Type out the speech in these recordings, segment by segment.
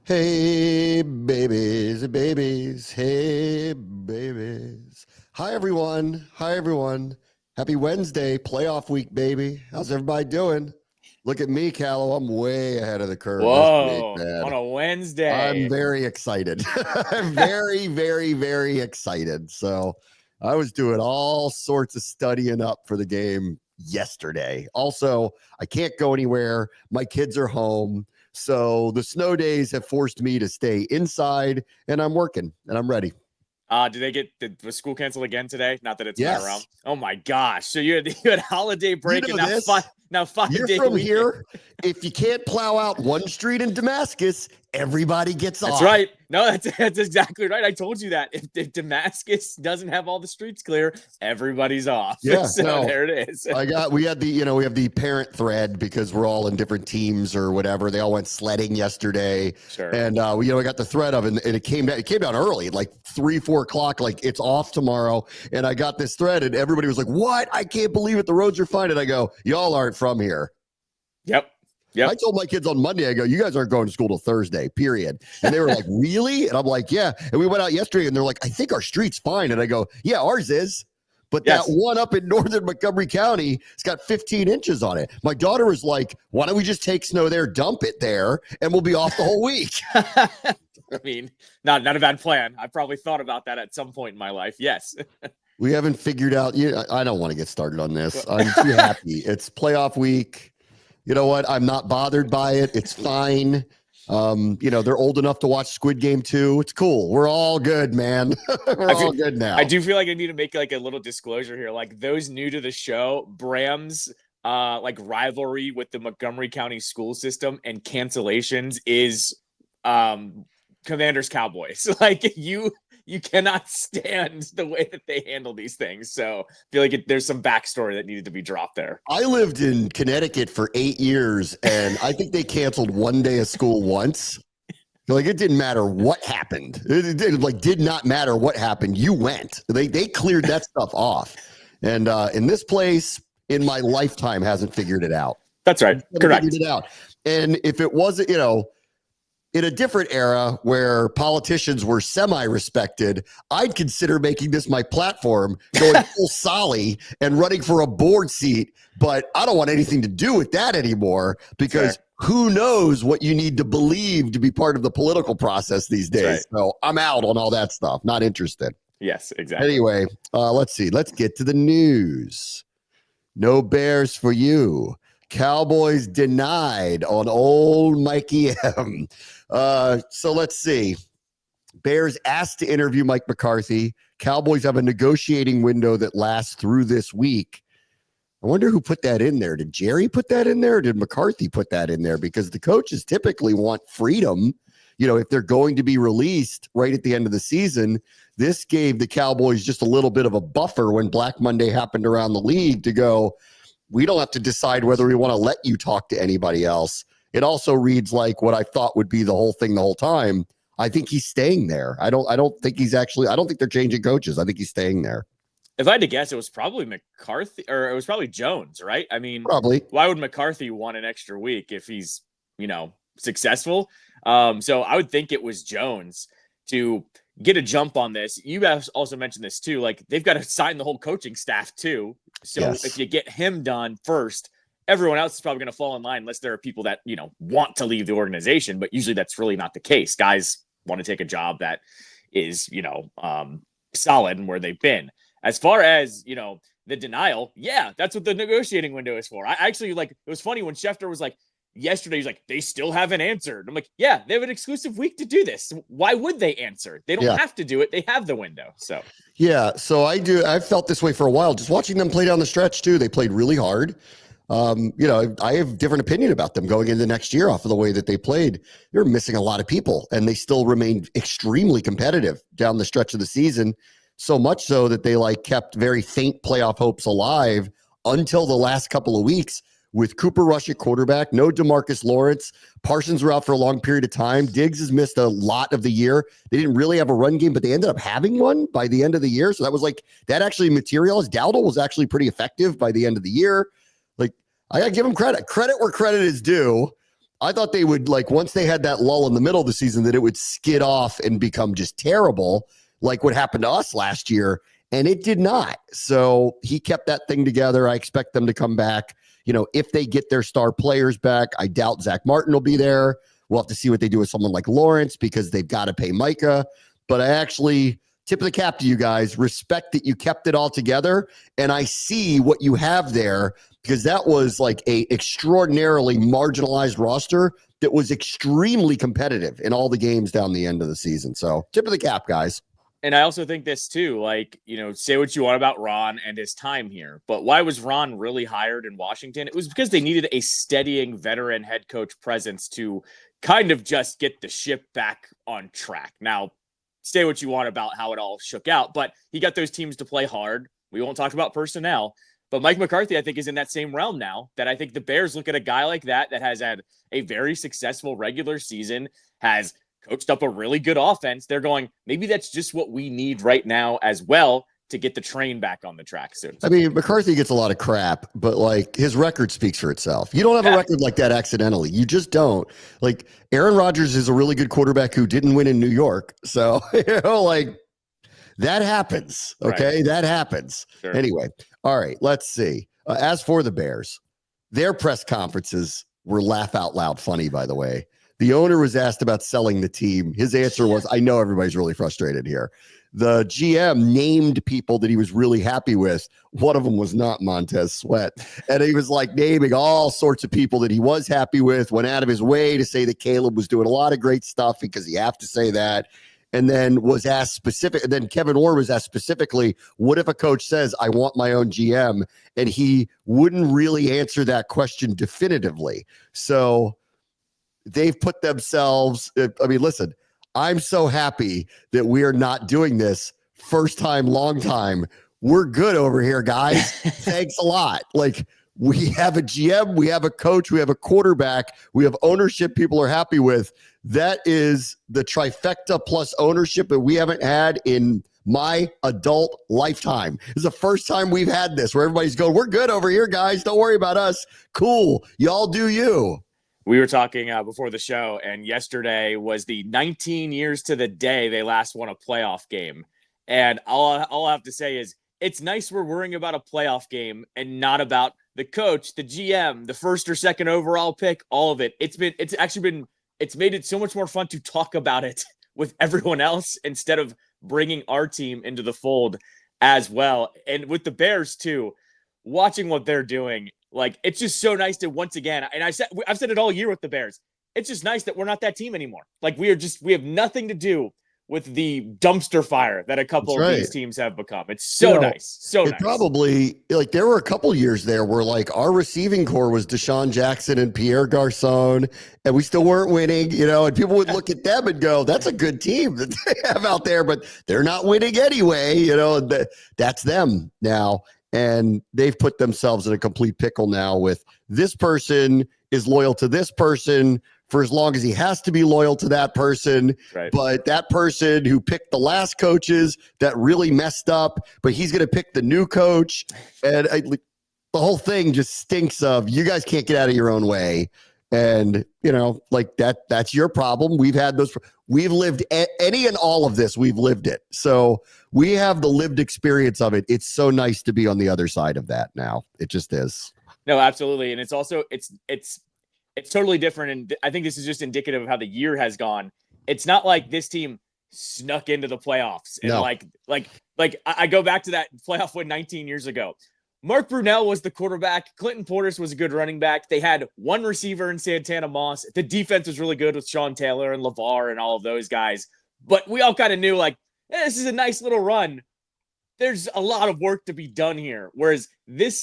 Hey, babies, babies, hey, babies. Hi, everyone. Hi, everyone. Happy Wednesday, playoff week, baby. How's everybody doing? Look at me, Callow. I'm way ahead of the curve this week, Whoa, on man. a I'm Wednesday. very excited. I'm very, very, very excited. So I was doing all sorts of studying up for the game yesterday. Also, I can't go anywhere. My kids are home. So the snow days have forced me to stay inside and I'm working and I'm ready. Did the school cancel again today? Not that it's been around. Yes. Oh my gosh. So you had holiday You break and know now five this. now five You're day from weekend. here. If you can't plow out one street in Damascus, everybody gets That's off. right. No, that's exactly right. I told you that. If Damascus doesn't have all the streets clear, everybo's off. Yeah. So No, there it is. we had we have the parent thread because we're all in different teams or whatever. They all went sledding yesterday. Sure. And we got the thread of it, and it came down early, like 3-4 o'clock, like it's off tomorrow. And I got this thread and everybody was like, "What? I can't believe it. The roads are fine." And I go, "Y'all aren't from here." Yep. I told my kids on Monday, I go, "You guys aren't going to school till Thursday, period." And they were like, "Really?" And I'm like, "Yeah." And we went out yesterday and they're like, "I think our street's fine." And I go, "Yeah, ours is." But Yes. that one up in northern Montgomery County, it's got 15 inches on it. My daughter was like, "Why don't we just take snow there, dump it there, and we'll be off the whole week?" I mean, not a bad plan. I probably thought about that at some point in my life. Yes. We haven't figured out. I don't want to get started on this. I'm too happy. It's playoff week. You know what? I'm not bothered by it. It's fine. They're old enough to watch Squid Game 2. It's cool. We're all good, man. We're all good now. I do feel like I need to make like a little disclosure here. Like those new to the show, Bram's like rivalry with the Montgomery County school system and cancellations is Commanders Cowboys. Like you cannot stand the way that they handle these things. So I feel like there's some backstory that needed to be dropped there. I lived in Connecticut for 8 years, and I think they canceled one day of school once. Like it didn't matter what happened. It did not matter what happened. You went. They cleared that stuff off. And in this place, in my lifetime, hasn't figured it out. That's right. Correct. Figured it out. And if it wasn't, in a different era where politicians were semi-respected, I'd consider making this my platform, going full Solly and running for a board seat. But I don't want anything to do with that anymore because who knows what you need to believe to be part of the political process these days. Right. So I'm out on all that stuff. Not interested. Yes, exactly. Anyway, let's see. Let's get to the news. No Bears for you. Cowboys denied on old Mikey M. So let's see. Bears asked to interview Mike McCarthy. Cowboys have a negotiating window that lasts through this week. I wonder who put that in there. Did Jerry put that in there? Or did McCarthy put that in there? Because the coaches typically want freedom. If they're going to be released right at the end of the season. This gave the Cowboys just a little bit of a buffer when Black Monday happened around the league to go, we don't have to decide whether we want to let you talk to anybody else. It also reads like what I thought would be the whole thing the whole time. I think he's staying there. I don't think they're changing coaches. I think he's staying there. If I had to guess, it was probably McCarthy or it was probably Jones, right? I mean, probably. Why would McCarthy want an extra week if he's, successful? So I would think it was Jones to get a jump on this. You guys also mentioned this too. Like they've got to sign the whole coaching staff too. So if you get him done first, everyone else is probably going to fall in line unless there are people that, want to leave the organization. But usually that's really not the case. Guys want to take a job that is, solid and where they've been. As far as, the denial, yeah, that's what the negotiating window is for. I actually it was funny when Schefter was like, yesterday, he's like, they still haven't answered. I'm like, yeah, they have an exclusive week to do this. Why would they answer? They don't have to do it. They have the window. So, yeah. So I've felt this way for a while. Just watching them play down the stretch too. They played really hard. I have different opinion about them going into next year off of the way that they played. They're missing a lot of people and they still remained extremely competitive down the stretch of the season. So much so that they kept very faint playoff hopes alive until the last couple of weeks. With Cooper Rush at quarterback, no DeMarcus Lawrence. Parsons were out for a long period of time. Diggs has missed a lot of the year. They didn't really have a run game, but they ended up having one by the end of the year. So that was that actually materialized. Dowdle was actually pretty effective by the end of the year. I got to give him credit. Credit where credit is due. I thought they would, like, once they had that lull in the middle of the season, that it would skid off and become just terrible, like what happened to us last year. And it did not. So he kept that thing together. I expect them to come back. If they get their star players back, I doubt Zach Martin will be there. We'll have to see what they do with someone like Lawrence, because they've got to pay Micah. But I actually tip of the cap to you guys. Respect that you kept it all together. And I see what you have there, because that was like a extraordinarily marginalized roster that was extremely competitive in all the games down the end of the season. So tip of the cap, guys. And I also think this too, like, say what you want about Ron and his time here, but why was Ron really hired in Washington? It was because they needed a steadying veteran head coach presence to kind of just get the ship back on track. Now, say what you want about how it all shook out, but he got those teams to play hard. We won't talk about personnel, but Mike McCarthy, I think, is in that same realm now, that I think the Bears look at a guy like that has had a very successful regular season, has coached up a really good offense. They're going, maybe that's just what we need right now as well to get the train back on the track soon. I mean, McCarthy gets a lot of crap, but like his record speaks for itself. You don't have a record like that accidentally. You just don't. Like Aaron Rodgers is a really good quarterback who didn't win in New York. So, like that happens. Okay. Right. That happens. Sure. Anyway. All right. Let's see. As for the Bears, their press conferences were laugh out loud funny, by the way. The owner was asked about selling the team. His answer was, I know everybody's really frustrated here. The GM named people that he was really happy with. One of them was not Montez Sweat. And he was like naming all sorts of people that he was happy with, went out of his way to say that Caleb was doing a lot of great stuff, because you have to say that. And then was asked specific. And then Kevin Orr was asked specifically, what if a coach says, I want my own GM? And he wouldn't really answer that question definitively. So they've put themselves, I mean, listen, I'm so happy that we are not doing this first time, long time. We're good over here, guys. Thanks a lot. Like, we have a GM, we have a coach, we have a quarterback, we have ownership people are happy with. That is the trifecta plus ownership that we haven't had in my adult lifetime. This is the first time we've had this where everybody's going, we're good over here, guys. Don't worry about us. Cool. Y'all do you. We were talking before the show, and yesterday was the 19 years to the day they last won a playoff game. And all I have to say is, it's nice we're worrying about a playoff game and not about the coach, the GM, the first or second overall pick, all of it. It's made it so much more fun to talk about it with everyone else instead of bringing our team into the fold as well. And with the Bears too, watching what they're doing, like, it's just so nice to once again, and I've said it all year with the Bears, it's just nice that we're not that team anymore. Like, we have nothing to do with the dumpster fire that a couple of these teams have become. It's so nice. So nice. Probably, like, there were a couple years there where, like, our receiving core was Deshaun Jackson and Pierre Garçon, and we still weren't winning, and people would look at them and go, that's a good team that they have out there, but they're not winning anyway, that's them now. And they've put themselves in a complete pickle now with this person is loyal to this person for as long as he has to be loyal to that person. Right. But that person who picked the last coaches that really messed up, but he's going to pick the new coach. And the whole thing just stinks of, you guys can't get out of your own way. And, like that's your problem. We've had those. We've lived any and all of this. We've lived it. So we have the lived experience of it. It's so nice to be on the other side of that now. It just is. No, absolutely. And it's also, it's totally different. And I think this is just indicative of how the year has gone. It's not like this team snuck into the playoffs. And like I go back to that playoff win 19 years ago. Mark Brunell was the quarterback. Clinton Portis was a good running back. They had one receiver in Santana Moss. The defense was really good with Sean Taylor and LeVar and all of those guys. But we all kind of knew, like, this is a nice little run. There's a lot of work to be done here. Whereas this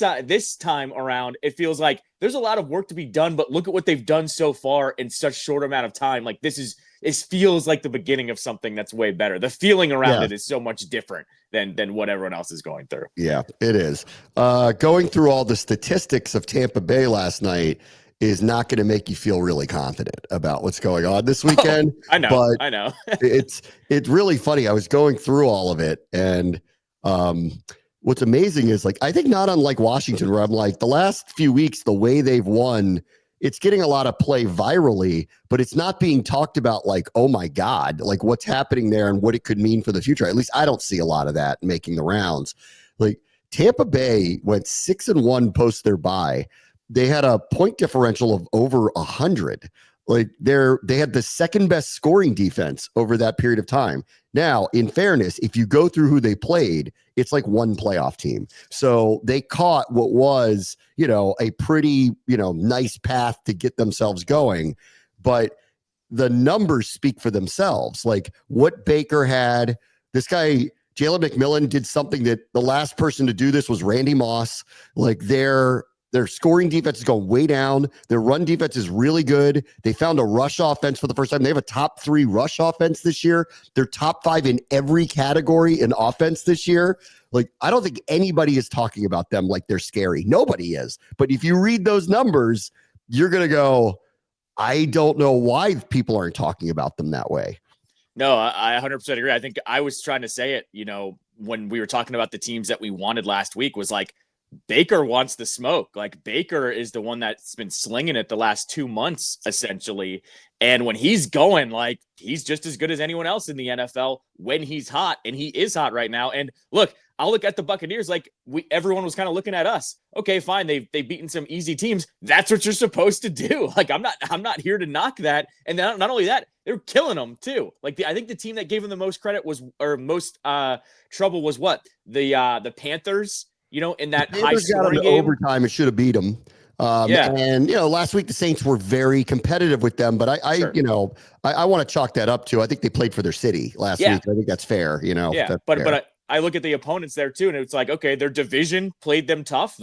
time around, it feels like there's a lot of work to be done, but look at what they've done so far in such short amount of time. Like, it feels like the beginning of something that's way better. The feeling around it is so much different than what everyone else is going through. Yeah, it is. Going through all the statistics of Tampa Bay last night is not going to make you feel really confident about what's going on this weekend. I know. it's really funny. I was going through all of it, and what's amazing is, like, I think not unlike Washington, where I'm like, the last few weeks, the way they've won it's getting a lot of play virally, but it's not being talked about like, oh my God, like what's happening there and what it could mean for the future. At least I don't see a lot of that making the rounds. Like Tampa Bay went 6-1 post their bye. They had a point differential of over 100. Like they had the second best scoring defense over that period of time. Now, in fairness, if you go through who they played, it's like one playoff team. So they caught what was, a pretty, nice path to get themselves going. But the numbers speak for themselves. Like what Baker had, this guy, Jalen McMillan, did something that the last person to do this was Randy Moss. Like their scoring defense is going way down. Their run defense is really good. They found a rush offense for the first time. They have a top 3 rush offense this year. They're top 5 in every category in offense this year. Like, I don't think anybody is talking about them like they're scary. Nobody is. But if you read those numbers, you're going to go, I don't know why people aren't talking about them that way. No, I 100% agree. I think I was trying to say it, when we were talking about the teams that we wanted last week, was like, Baker wants the smoke. Like Baker is the one that's been slinging it the last 2 months, essentially. And when he's going, like he's just as good as anyone else in the NFL when he's hot, and he is hot right now. And look, I'll look at the Buccaneers like everyone was kind of looking at us. Okay, fine. They've beaten some easy teams. That's what you're supposed to do. Like I'm not here to knock that. And not only that, they're killing them too. Like I think the team that gave them the most credit most trouble was what? The Panthers. In that high scoring game. Overtime, it should have beat them. And last week the Saints were very competitive with them, but I want to chalk that up to. I think they played for their city last week. I think that's fair. But I look at the opponents there too, and it's like, okay, their division played them tough.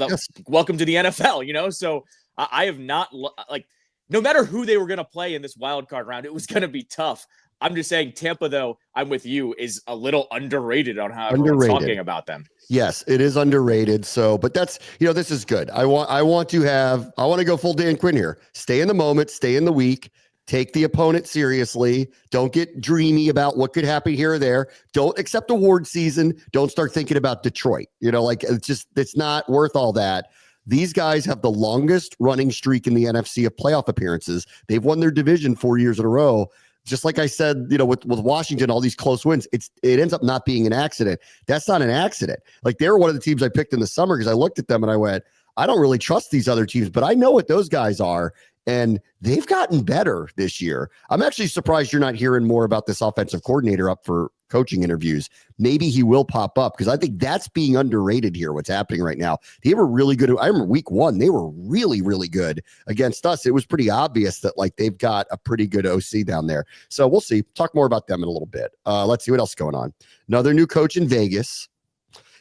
Welcome to the NFL. So I have not like, no matter who they were going to play in this wild card round, it was going to be tough. I'm just saying Tampa, though, I'm with you, is a little underrated on how everyone's talking about them. Yes, it is underrated. So, but that's, this is good. I want to go full Dan Quinn here. Stay in the moment, stay in the week, take the opponent seriously. Don't get dreamy about what could happen here or there. Don't accept award season. Don't start thinking about Detroit. It's not worth all that. These guys have the longest running streak in the NFC of playoff appearances. They've won their division 4 years in a row. Just like I said, with Washington, all these close wins, it ends up not being an accident. That's not an accident. Like they were one of the teams I picked in the summer because I looked at them and I went, I don't really trust these other teams, but I know what those guys are. And they've gotten better this year. I'm actually surprised you're not hearing more about this offensive coordinator up for coaching interviews. Maybe he will pop up because I think that's being underrated here, what's happening right now. They were really good. I remember week 1, they were really, really good against us. It was pretty obvious that like they've got a pretty good OC down there. So we'll see. Talk more about them in a little bit. Let's see what else is going on. Another new coach in Vegas.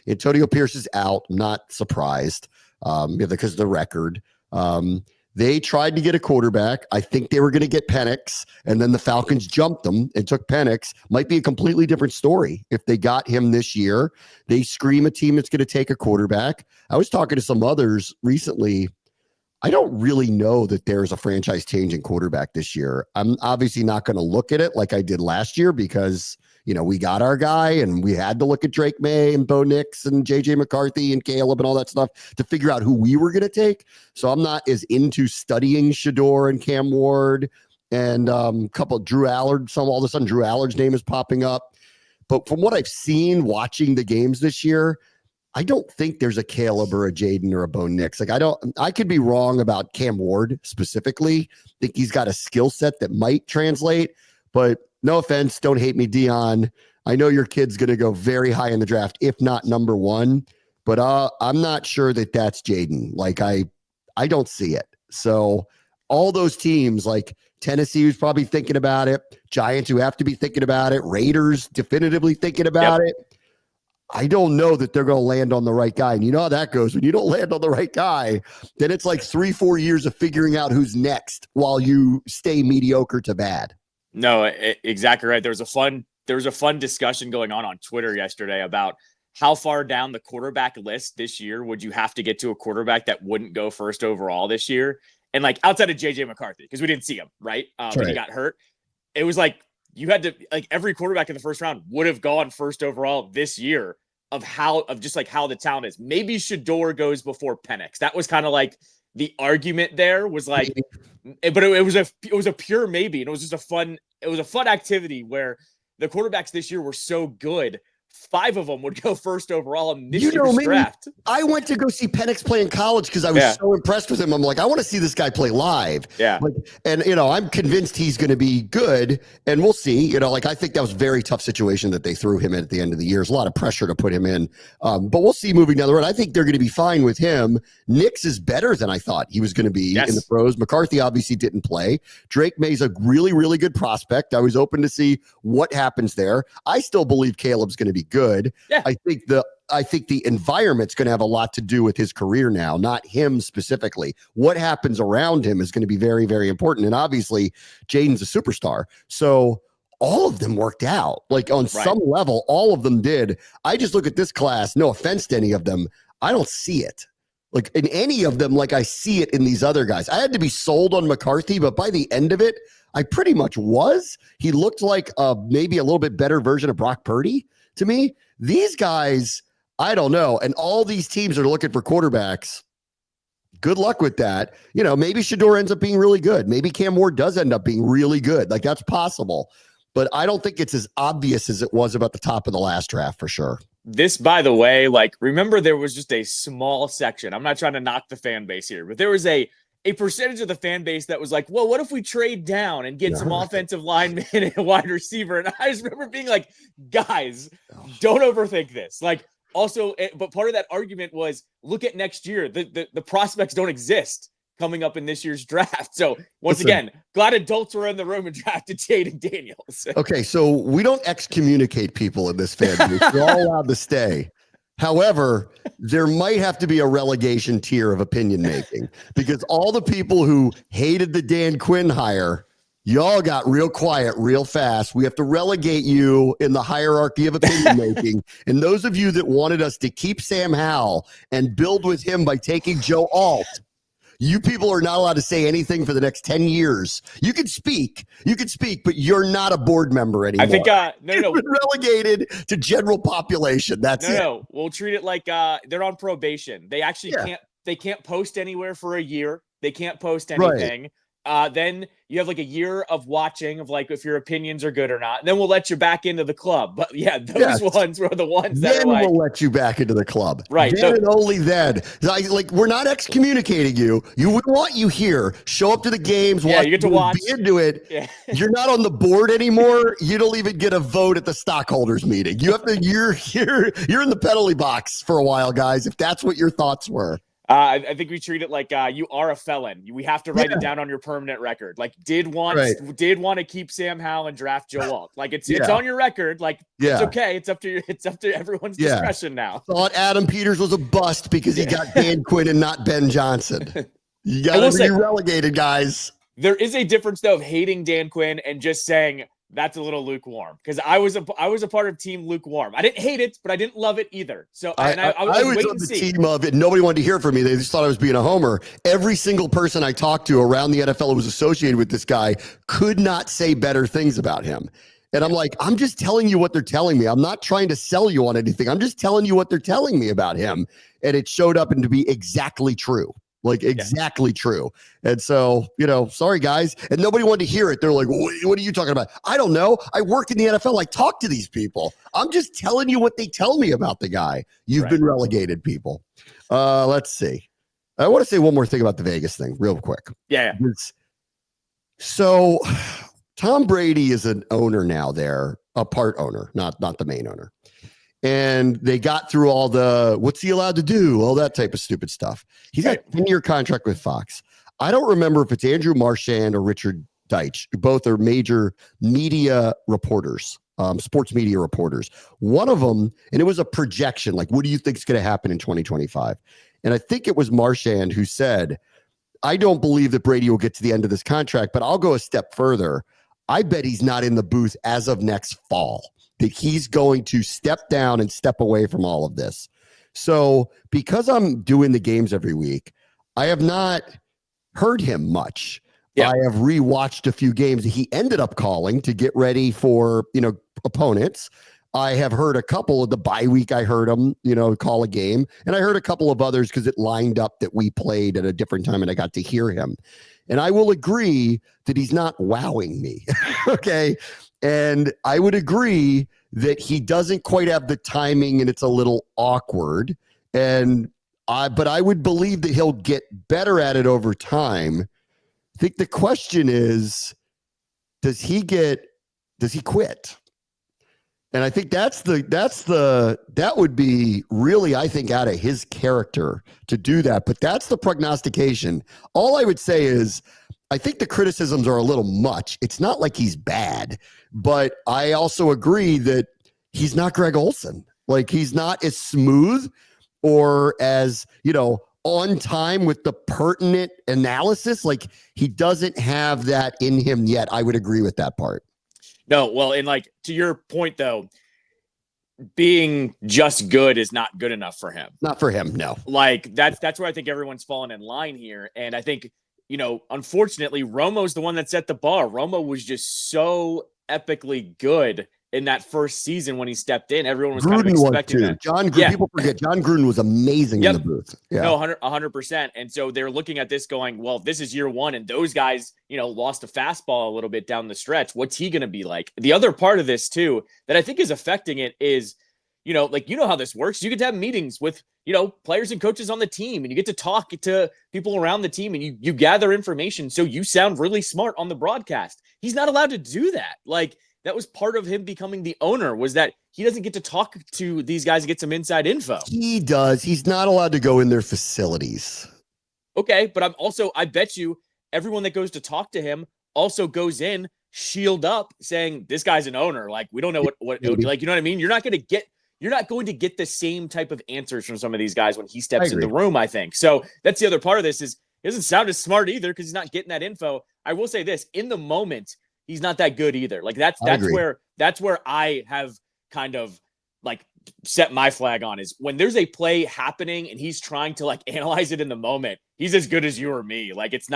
Antonio Pierce is out. I'm not surprised because of the record. They tried to get a quarterback. I think they were going to get Penix, and then the Falcons jumped them and took Penix. Might be a completely different story if they got him this year. They scream a team that's going to take a quarterback. I was talking to some others recently. I don't really know that there's a franchise-changing quarterback this year. I'm obviously not going to look at it like I did last year because we got our guy and we had to look at Drake May and Bo Nix and JJ McCarthy and Caleb and all that stuff to figure out who we were going to take. So I'm not as into studying Shador and Cam Ward and a couple of Drew Allard. All of a sudden Drew Allard's name is popping up. But from what I've seen watching the games this year, I don't think there's a Caleb or a Jaden or a Bo Nix. Like I could be wrong about Cam Ward specifically. I think he's got a skill set that might translate, but no offense, don't hate me, Dion. I know your kid's going to go very high in the draft, if not number 1, but I'm not sure that that's Jaden. Like I don't see it. So all those teams like Tennessee, who's probably thinking about it, Giants who have to be thinking about it, Raiders definitively thinking about it. I don't know that they're going to land on the right guy. And you know how that goes. When you don't land on the right guy, then it's like 3-4 years of figuring out who's next while you stay mediocre to bad. No, exactly right. There was a fun discussion going on Twitter yesterday about how far down the quarterback list this year would you have to get to a quarterback that wouldn't go first overall this year? And like outside of JJ McCarthy, because we didn't see him, right? When he got hurt. It was like you had to every quarterback in the first round would have gone first overall this year of just how the talent is. Maybe Shador goes before Penix. That was kind of like the argument there was like, but it was a pure maybe. And it was just a fun activity where the quarterbacks this year were so good. 5 of them would go first overall in this year's draft. I went to go see Penix play in college because I was so impressed with him. I'm like, I want to see this guy play live. Yeah. And, I'm convinced he's going to be good. And we'll see. I think that was a very tough situation that they threw him in at the end of the year. There's a lot of pressure to put him in. But we'll see moving down the road. I think they're going to be fine with him. Nix is better than I thought he was going to be in the pros. McCarthy obviously didn't play. Drake May's a really, really good prospect. I was open to see what happens there. I still believe Caleb's going to be good. Yeah. I think the environment's going to have a lot to do with his career now, not him specifically. What happens around him is going to be very, very important. And obviously, Jaden's a superstar. So all of them worked out. Like on some level, all of them did. I just look at this class, no offense to any of them, I don't see it. Like in any of them, like I see it in these other guys. I had to be sold on McCarthy, but by the end of it, I pretty much was. He looked like maybe a little bit better version of Brock Purdy to me. These guys, I don't know. And all these teams are looking for quarterbacks. Good luck with that. Maybe Shedeur ends up being really good. Maybe Cam Ward does end up being really good. Like that's possible. But I don't think it's as obvious as it was about the top of the last draft for sure. This, by the way, remember there was just a small section. I'm not trying to knock the fan base here, but there was a percentage of the fan base that was like, well, what if we trade down and get some offensive linemen and a wide receiver? And I just remember being like, guys, don't overthink this. Also, but part of that argument was, look at next year. The prospects don't exist coming up in this year's draft. So once again, glad adults were in the room and drafted Jaden Daniels. Okay, so we don't excommunicate people in this fan base. We're all allowed to stay. However, there might have to be a relegation tier of opinion making because all the people who hated the Dan Quinn hire, y'all got real quiet real fast. We have to relegate you in the hierarchy of opinion making. And those of you that wanted us to keep Sam Howell and build with him by taking Joe Alt, you people are not allowed to say anything for the next 10 years. You can speak, but you're not a board member anymore. I think, You've been relegated to general population. That's it. No, we'll treat it like they're on probation. They actually can't post anywhere for a year. They can't post anything. Right. Then you have a year of watching of if your opinions are good or not. And then we'll let you back into the club. But those ones were the ones that we'll let you back into the club. Right. Then and only then. We're not excommunicating you. We want you here. Show up to the games. You get to watch. Be into it. Yeah. You're not on the board anymore. You don't even get a vote at the stockholders meeting. You have to. You're in the penalty box for a while, guys. If that's what your thoughts were. I think we treat it like you are a felon. We have to write it down on your permanent record. Did want to keep Sam Howell and draft Joe Alt. It's on your record. It's okay. It's up to everyone's discretion now. Thought Adam Peters was a bust because he got Dan Quinn and not Ben Johnson. You got to be relegated, guys. There is a difference though of hating Dan Quinn and just saying that's a little lukewarm, because I was a part of team lukewarm. I didn't hate it, but I didn't love it either. So I was on the team of it. Nobody wanted to hear from me. They just thought I was being a homer. Every single person I talked to around the NFL who was associated with this guy could not say better things about him. And I'm like, I'm just telling you what they're telling me. I'm not trying to sell you on anything. I'm just telling you what they're telling me about him. And it showed up and to be exactly true. Exactly true. And so, sorry guys. And nobody wanted to hear it. They're like, what are you talking about? I don't know. I work in the NFL. I talk to these people. I'm just telling you what they tell me about the guy. You've been relegated, people. Let's see. I want to say one more thing about the Vegas thing real quick. Yeah. So Tom Brady is an owner now there, a part owner, not the main owner. And they got through all the, what's he allowed to do? All that type of stupid stuff. He's got a 10-year contract with Fox. I don't remember if it's Andrew Marchand or Richard Deitch, who both are major media reporters, sports media reporters. One of them, and it was a projection, what do you think is going to happen in 2025? And I think it was Marchand who said, I don't believe that Brady will get to the end of this contract, but I'll go a step further. I bet he's not in the booth as of next fall. That he's going to step down and step away from all of this. So because I'm doing the games every week, I have not heard him much. Yeah. I have rewatched a few games that he ended up calling to get ready for, opponents. I have heard a couple of the bye week. I heard him, call a game, and I heard a couple of others because it lined up that we played at a different time and I got to hear him. And I will agree that he's not wowing me. Okay. And I would agree that he doesn't quite have the timing and it's a little awkward. But I would believe that he'll get better at it over time. I think the question is, does he quit? And I think that would be really, I think, out of his character to do that. But that's the prognostication. All I would say is, I think the criticisms are a little much. It's not like he's bad, but I also agree that he's not Greg Olsen. Like, he's not as smooth or as, on time with the pertinent analysis. Like, he doesn't have that in him yet. I would agree with that part. No, well, and like, to your point though, being just good is not good enough for him. Not for him, no. Like, that's where I think everyone's fallen in line here. And I think, unfortunately, Romo's the one that set the bar. Romo was just so epically good in that first season when he stepped in. Everyone was kind of expecting that. John Gruden, people forget, John Gruden was amazing in the booth. Yeah. No, 100%. And so they're looking at this going, well, this is year one, and those guys, lost a fastball a little bit down the stretch. What's he going to be like? The other part of this too, that I think is affecting it is, how this works. You get to have meetings with, players and coaches on the team, and you get to talk to people around the team, and you gather information. So you sound really smart on the broadcast. He's not allowed to do that. Like, that was part of him becoming the owner, was that he doesn't get to talk to these guys and get some inside info. He does. He's not allowed to go in their facilities. Okay, but I bet you everyone that goes to talk to him also goes in shield up saying, this guy's an owner. Like, we don't know what like, you know what I mean? You're not going to get the same type of answers from some of these guys when he steps in the room, I think. So that's the other part of this, is he doesn't sound as smart either because he's not getting that info. I will say this, in the moment, he's not that good either. Like, that's where I have kind of like set my flag on, is when there's a play happening and he's trying to like analyze it in the moment. He's as good as you or me. Like, it's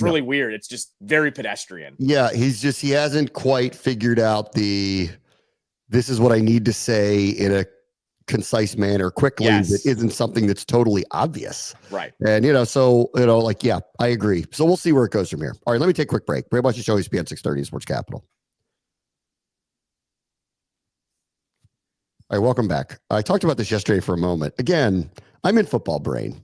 really weird. It's just very pedestrian. Yeah. He hasn't quite figured out this is what I need to say in a concise manner quickly. Yes. That isn't something that's totally obvious. Right. And, I agree. So we'll see where it goes from here. All right, let me take a quick break. Brady Bunch Show, ESPN 630 Sports Capital. All right, welcome back. I talked about this yesterday for a moment. Again, I'm in football brain,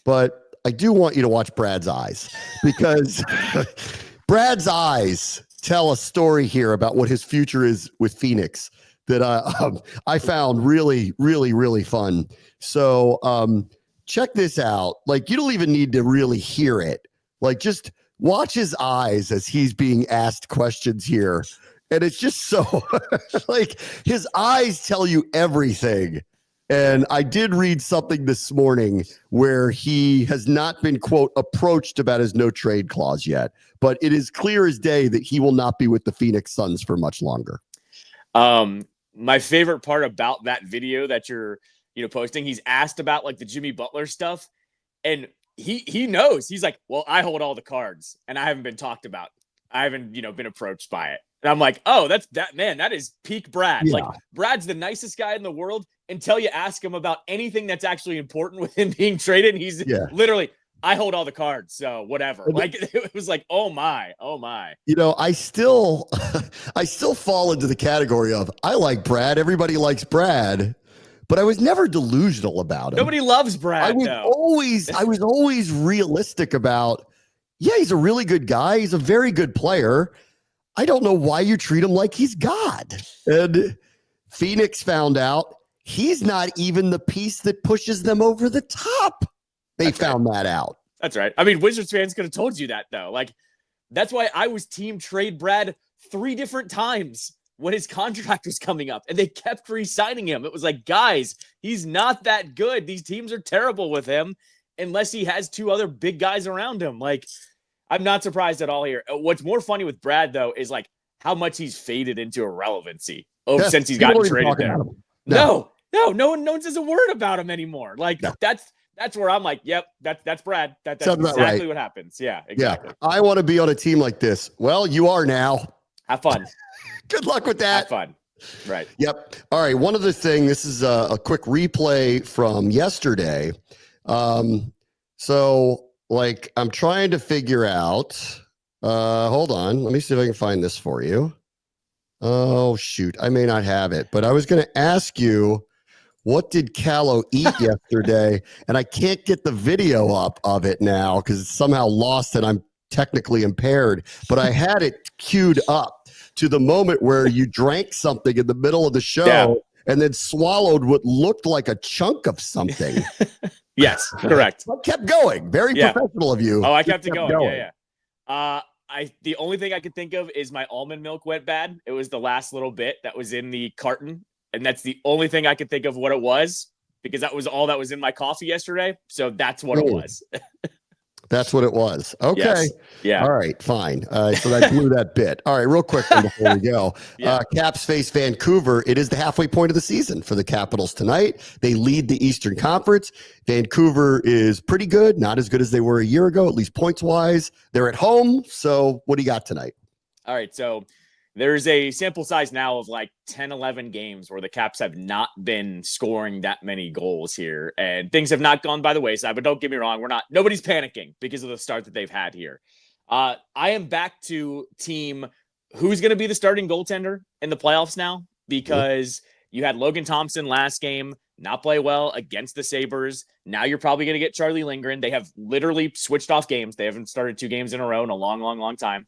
but I do want you to watch Brad's eyes, because Brad's eyes tell a story here about what his future is with Phoenix that I found really, really, really fun. So check this out. Like, you don't even need to really hear it. Like, just watch his eyes as he's being asked questions here. And it's just so like, his eyes tell you everything. And I did read something this morning where he has not been, quote, approached about his no trade clause yet, but it is clear as day that he will not be with the Phoenix Suns for much longer. My favorite part about that video that you're, posting, he's asked about like the Jimmy Butler stuff, and he knows. He's like, well, I hold all the cards and I haven't been talked about. I haven't, been approached by it. And I'm like, oh, that is peak Brad. Yeah. Like, Brad's the nicest guy in the world until you ask him about anything that's actually important with him being traded. He's literally, I hold all the cards, so whatever. Like, it was like, oh my. I still fall into the category of, I like Brad. Everybody likes Brad, but I was never delusional about him. Nobody loves Brad. I was always realistic about, he's a really good guy. He's a very good player. I don't know why you treat him like he's God. And Phoenix found out he's not even the piece that pushes them over the top. They found that out. That's right. I mean, Wizards fans could have told you that, though. Like, that's why I was team trade Brad 3 different times when his contract was coming up, and they kept re-signing him. It was like, guys, he's not that good. These teams are terrible with him unless he has 2 other big guys around him. Like, I'm not surprised at all here. What's more funny with Brad, though, is like how much he's faded into irrelevancy since he's gotten traded there. No one says a word about him anymore. Like, that's where I'm like, yep, that's Brad. That's exactly what happens. Yeah, exactly. Yeah. I want to be on a team like this. Well, you are now. Have fun. Good luck with that. Have fun. Right. Yep. All right. One other thing. This is a quick replay from yesterday. So, like, I'm trying to figure out. Hold on. Let me see if I can find this for you. Oh, shoot. I may not have it, but I was going to ask you, what did Callow eat yesterday? And I can't get the video up of it now because it's somehow lost and I'm technically impaired. But I had it queued up to the moment where you drank something in the middle of the show and then swallowed what looked like a chunk of something. Yes, correct. I kept going. Very professional of you. Oh, I kept it going. Yeah. The only thing I could think of is my almond milk went bad. It was the last little bit that was in the carton. And that's the only thing I could think of what it was, because that was all that was in my coffee yesterday. So that's what it was. That's what it was. Okay. Yes. Yeah. All right. Fine. So that blew that bit. All right. Real quick before we go. Caps face Vancouver. It is the halfway point of the season for the Capitals tonight. They lead the Eastern Conference. Vancouver is pretty good. Not as good as they were a year ago, at least points wise. They're at home. So what do you got tonight? All right. So there's a sample size now of like 10, 11 games where the Caps have not been scoring that many goals here, and things have not gone by the wayside, but don't get me wrong. Nobody's panicking because of the start that they've had here. I am back to team who's going to be the starting goaltender in the playoffs now, because you had Logan Thompson last game not play well against the Sabres. Now you're probably going to get Charlie Lindgren. They have literally switched off games. They haven't started 2 games in a row in a long, long, long time.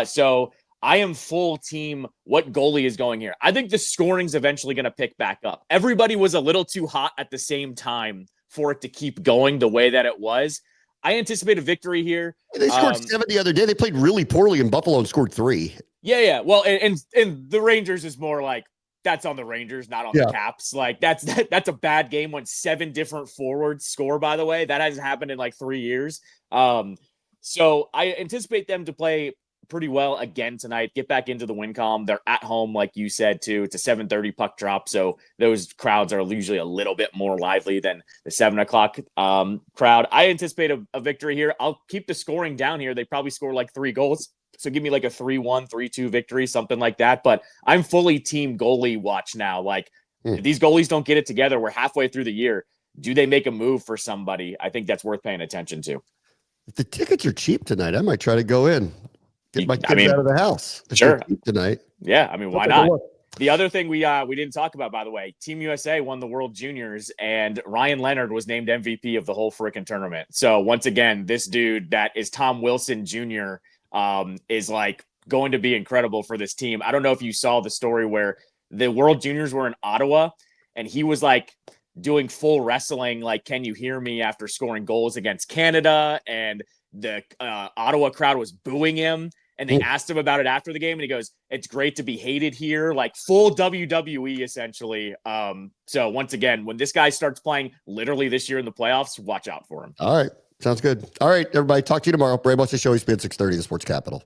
So I am full team what goalie is going here. I think the scoring's eventually going to pick back up. Everybody was a little too hot at the same time for it to keep going the way that it was. I anticipate a victory here. They scored 7 the other day. They played really poorly in Buffalo and scored 3. Yeah. Well, and the Rangers is more like, that's on the Rangers, not on the Caps. Like that's a bad game when 7 different forwards score, by the way. That hasn't happened in like 3 years. So I anticipate them to play pretty well again tonight, get back into the win column. They're at home, like you said, too. It's a 7:30 puck drop, so those crowds are usually a little bit more lively than the 7 o'clock crowd. I anticipate a victory here. I'll keep the scoring down here. They probably score like 3 goals, so give me like a 3-1, 3-2 victory, something like that. But I'm fully team goalie watch now. Like, if these goalies don't get it together, we're halfway through the year. Do they make a move for somebody? I think that's worth paying attention to. If the tickets are cheap tonight, I might try to go in. Get my kids out of the house. Sure. Tonight. Yeah. I mean, why not? The other thing we didn't talk about, by the way, Team USA won the World Juniors, and Ryan Leonard was named MVP of the whole freaking tournament. So once again, this dude that is Tom Wilson Jr. Is like going to be incredible for this team. I don't know if you saw the story where the World Juniors were in Ottawa, and he was like doing full wrestling, like, can you hear me, after scoring goals against Canada, and the Ottawa crowd was booing him. And they asked him about it after the game, and he goes, "It's great to be hated here," like full WWE essentially. So once again, when this guy starts playing literally this year in the playoffs, watch out for him. All right. Sounds good. All right, everybody. Talk to you tomorrow. Bray Wants to Show. ESPN 630, the Sports Capital.